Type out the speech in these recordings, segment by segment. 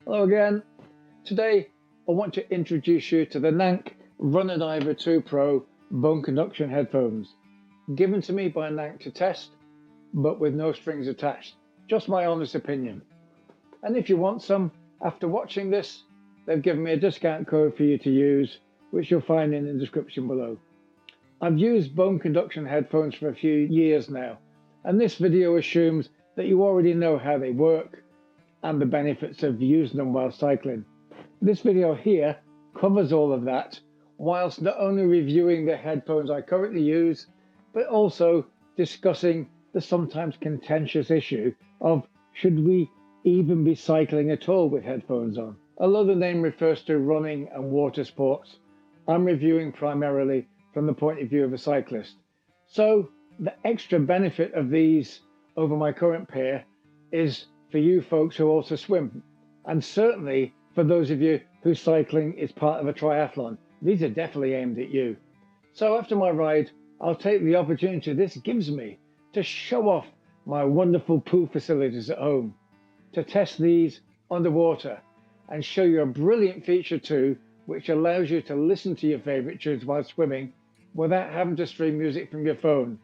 Hello again. Today I want to introduce you to the Nank Runner Diver 2 Pro Bone Conduction Headphones, given to me by Nank to test, but with no strings attached. Just my honest opinion. And if you want some, after watching this, they've given me a discount code for you to use, which you'll find in the description below. I've used bone conduction headphones for a few years now, and this video assumes that you already know how they work and the benefits of using them while cycling. This video here covers all of that, whilst not only reviewing the headphones I currently use, but also discussing the sometimes contentious issue of should we even be cycling at all with headphones on. Although the name refers to running and water sports, I'm reviewing primarily from the point of view of a cyclist. So the extra benefit of these over my current pair is for you folks who also swim, and certainly for those of you whose cycling is part of a triathlon. These are definitely aimed at you. So after my ride, I'll take the opportunity this gives me to show off my wonderful pool facilities at home, to test these underwater, and show you a brilliant feature too, which allows you to listen to your favourite tunes while swimming without having to stream music from your phone.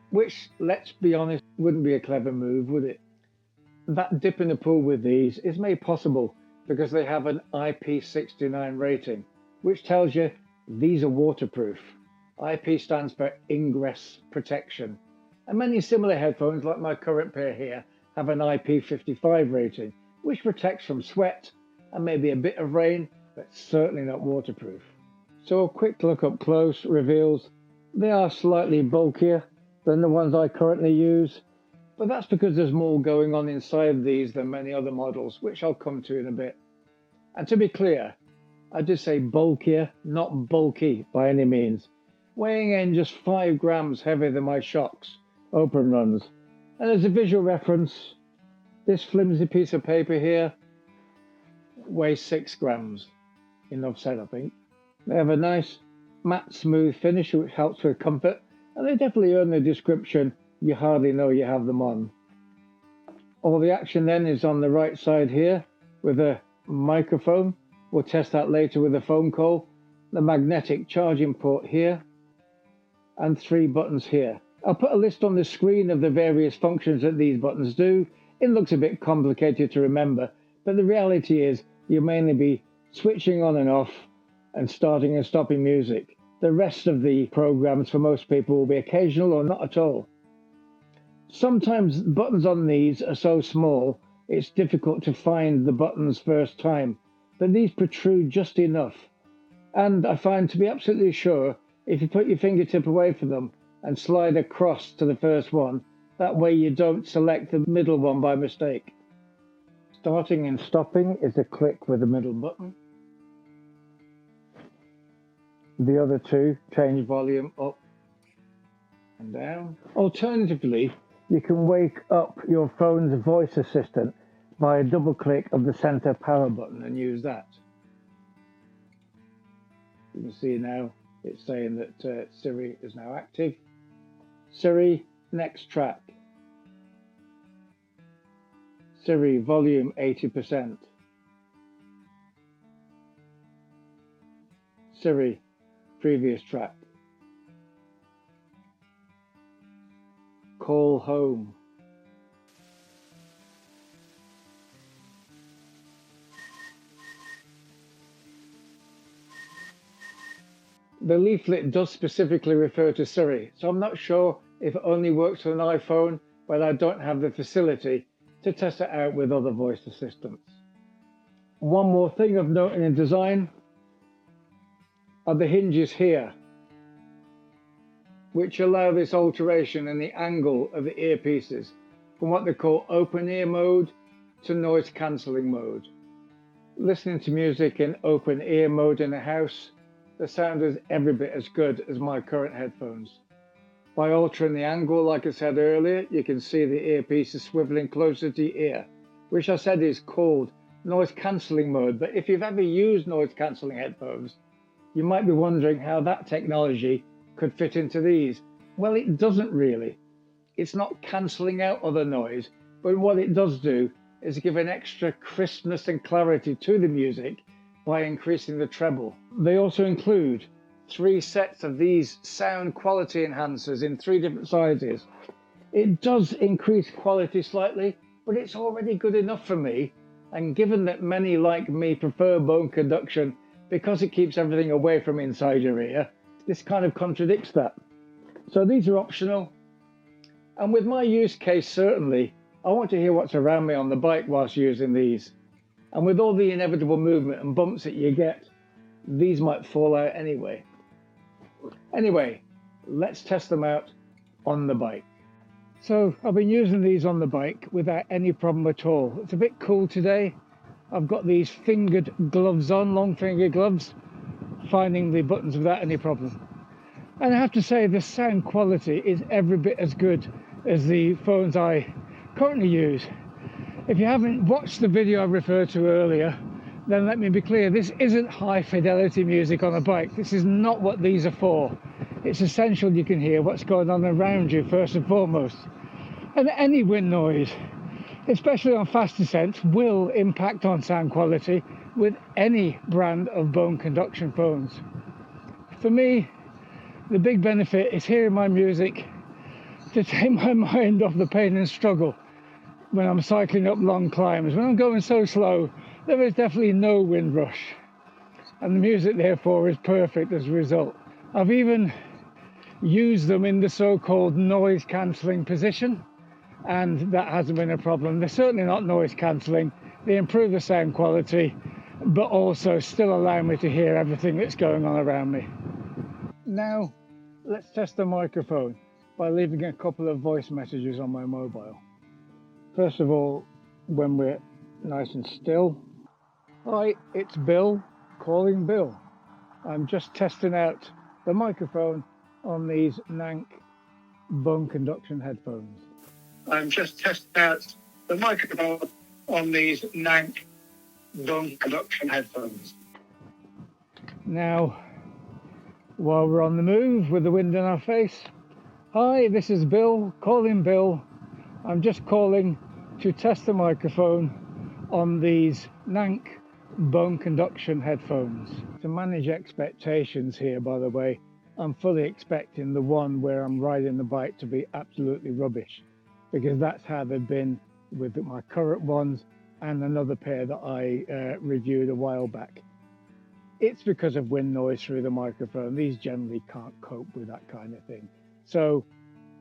Which, let's be honest, wouldn't be a clever move, would it? That dip in the pool with these is made possible because they have an IP69 rating, which tells you these are waterproof. IP stands for Ingress Protection. And many similar headphones, like my current pair here, have an IP55 rating, which protects from sweat and maybe a bit of rain, but certainly not waterproof. So a quick look up close reveals they are slightly bulkier than the ones I currently use, but that's because there's more going on inside these than many other models, which I'll come to in a bit. And to be clear, I did say bulkier, not bulky by any means, weighing in just 5 grams heavier than my Shocks open runs. And as a visual reference, this flimsy piece of paper here weighs 6 grams. Enough said, I think. They have a nice matte smooth finish which helps with comfort, and they definitely earn the description you hardly know you have them on. All the action then is on the right side here with a microphone. We'll test that later with a phone call. The magnetic charging port here and 3 buttons here. I'll put a list on the screen of the various functions that these buttons do. It looks a bit complicated to remember, but the reality is you'll mainly be switching on and off and starting and stopping music. The rest of the programs for most people will be occasional or not at all. Sometimes buttons on these are so small it's difficult to find the buttons first time, but these protrude just enough. And I find to be absolutely sure if you put your fingertip away from them and slide across to the first one, that way you don't select the middle one by mistake. Starting and stopping is a click with the middle button. The other two change volume up and down. Alternatively, you can wake up your phone's voice assistant by a double click of the center power button and use that. You can see now it's saying that Siri is now active. Siri, next track. Siri, volume 80%. Siri, previous track. Call home. The leaflet does specifically refer to Siri, so I'm not sure if it only works on an iPhone, but I don't have the facility to test it out with other voice assistants. One more thing of note in the design are the hinges here, which allow this alteration in the angle of the earpieces from what they call open ear mode to noise cancelling mode. Listening to music in open ear mode in a house, the sound is every bit as good as my current headphones. By altering the angle, like I said earlier, you can see the earpieces swiveling closer to your ear, which I said is called noise cancelling mode. But if you've ever used noise cancelling headphones, you might be wondering how that technology could fit into these. Well, it doesn't really. It's not cancelling out other noise, but what it does do is to give an extra crispness and clarity to the music by increasing the treble. They also include 3 sets of these sound quality enhancers in 3 different sizes. It does increase quality slightly, but it's already good enough for me. And given that many like me prefer bone conduction because it keeps everything away from inside your ear, this kind of contradicts that. So these are optional. And with my use case, certainly, I want to hear what's around me on the bike whilst using these. And with all the inevitable movement and bumps that you get, these might fall out anyway. Anyway, let's test them out on the bike. So I've been using these on the bike without any problem at all. It's a bit cool today. I've got these fingered gloves on, long finger gloves, finding the buttons without any problem. And I have to say the sound quality is every bit as good as the phones I currently use. If you haven't watched the video I referred to earlier, then let me be clear, this isn't high fidelity music on a bike. This is not what these are for. It's essential you can hear what's going on around you first and foremost. And any wind noise, especially on fast descents, will impact on sound quality with any brand of bone conduction phones. For me, the big benefit is hearing my music to take my mind off the pain and struggle when I'm cycling up long climbs. When I'm going so slow, there is definitely no wind rush, and the music therefore is perfect as a result. I've even used them in the so-called noise cancelling position, and that hasn't been a problem. They're certainly not noise cancelling. They improve the sound quality, but also still allow me to hear everything that's going on around me. Now, let's test the microphone by leaving a couple of voice messages on my mobile. First of all, when we're nice and still. Hi, it's Bill, calling Bill. I'm just testing out the microphone on these Nank Bone Conduction Headphones. I'm just testing out the microphone on these Nank Bone Conduction Headphones. Now, while we're on the move with the wind in our face, hi, this is Bill, calling Bill. I'm just calling to test the microphone on these Nank Bone Conduction Headphones. To manage expectations here, by the way, I'm fully expecting the one where I'm riding the bike to be absolutely rubbish, because that's how they've been with my current ones and another pair that I reviewed a while back. It's because of wind noise through the microphone. These generally can't cope with that kind of thing. So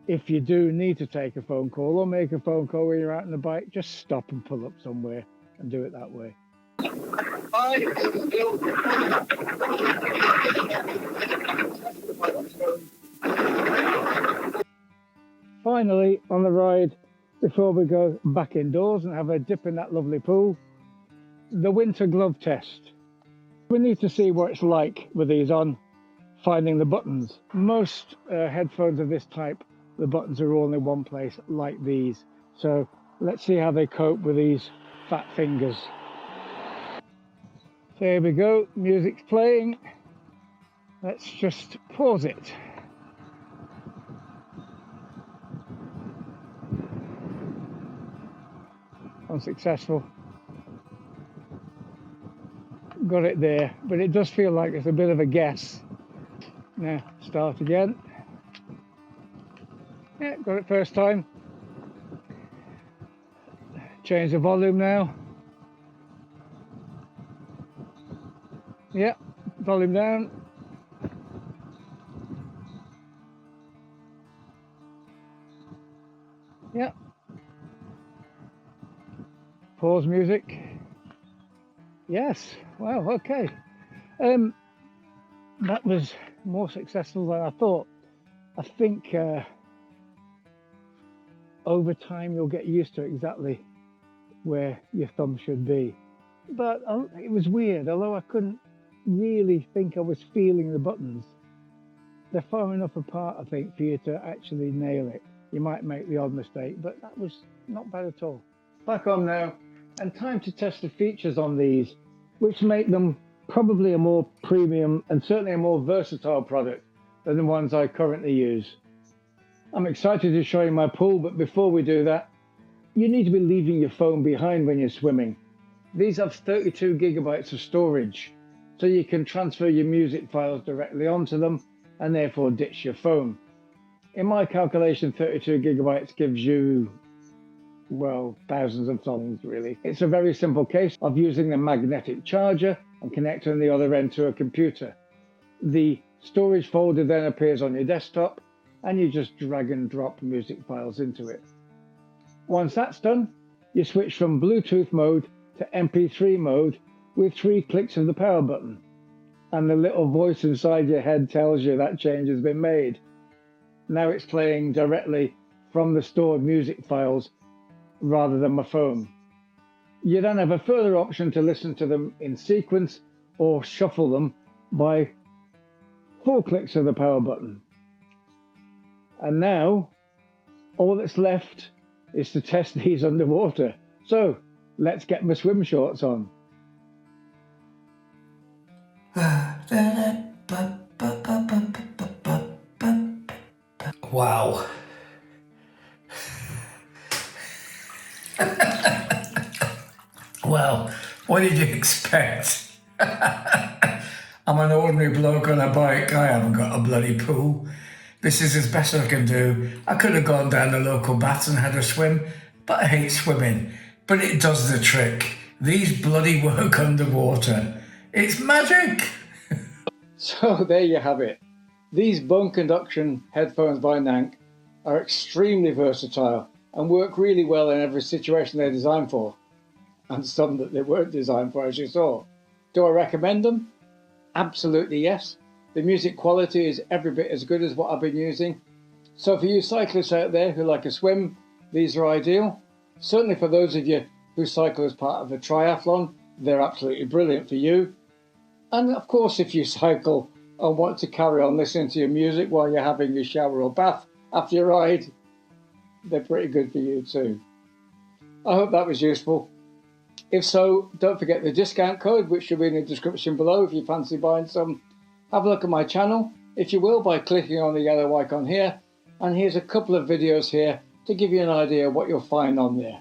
if you do need to take a phone call or make a phone call when you're out on the bike, just stop and pull up somewhere and do it that way. Hi, Bill. Finally, on the ride, before we go back indoors and have a dip in that lovely pool, the winter glove test. We need to see what it's like with these on, finding the buttons. Most headphones of this type, the buttons are all in one place like these. So let's see how they cope with these fat fingers. So here we go, music's playing. Let's just pause it. Unsuccessful. Got it there, but it does feel like it's a bit of a guess. Now, start again. Yeah, got it first time. Change the volume now. Yeah, volume down. Yeah. Pause music. Yes, wow, okay. That was more successful than I thought. I think over time you'll get used to exactly where your thumb should be. But it was weird, although I couldn't really think I was feeling the buttons. They're far enough apart, I think, for you to actually nail it. You might make the odd mistake, but that was not bad at all. Back on now, and time to test the features on these, which make them probably a more premium and certainly a more versatile product than the ones I currently use. I'm excited to show you my pool, but before we do that, You need to be leaving your phone behind when you're swimming. These have 32 gigabytes of storage, so you can transfer your music files directly onto them and therefore ditch your phone. In my calculation, 32 gigabytes gives you, well, thousands of songs really. It's a very simple case of using the magnetic charger and connecting the other end to a computer. The storage folder then appears on your desktop and you just drag and drop music files into it. Once that's done, you switch from Bluetooth mode to MP3 mode with 3 clicks of the power button. And the little voice inside your head tells you that change has been made. Now it's playing directly from the stored music files rather than my phone. You then have a further option to listen to them in sequence or shuffle them by 4 clicks of the power button. And now, all that's left is to test these underwater. So, let's get my swim shorts on. Wow. Well, what did you expect? I'm an ordinary bloke on a bike. I haven't got a bloody pool. This is as best I can do. I could have gone down the local baths and had a swim, but I hate swimming. But it does the trick. These bloody work underwater. It's magic. So there you have it. These Bone Conduction Headphones by Nank are extremely versatile and work really well in every situation they're designed for. And some that they weren't designed for, as you saw. Do I recommend them? Absolutely yes. The music quality is every bit as good as what I've been using. So for you cyclists out there who like a swim, these are ideal. Certainly for those of you who cycle as part of a triathlon, they're absolutely brilliant for you. And of course, if you cycle and want to carry on listening to your music while you're having your shower or bath after your ride, they're pretty good for you too. I hope that was useful. If so, don't forget the discount code, which should be in the description below if you fancy buying some. Have a look at my channel, if you will, by clicking on the yellow icon here. And here's a couple of videos here to give you an idea of what you'll find on there.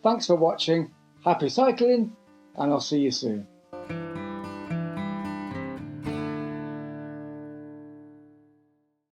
Thanks for watching, happy cycling, and I'll see you soon.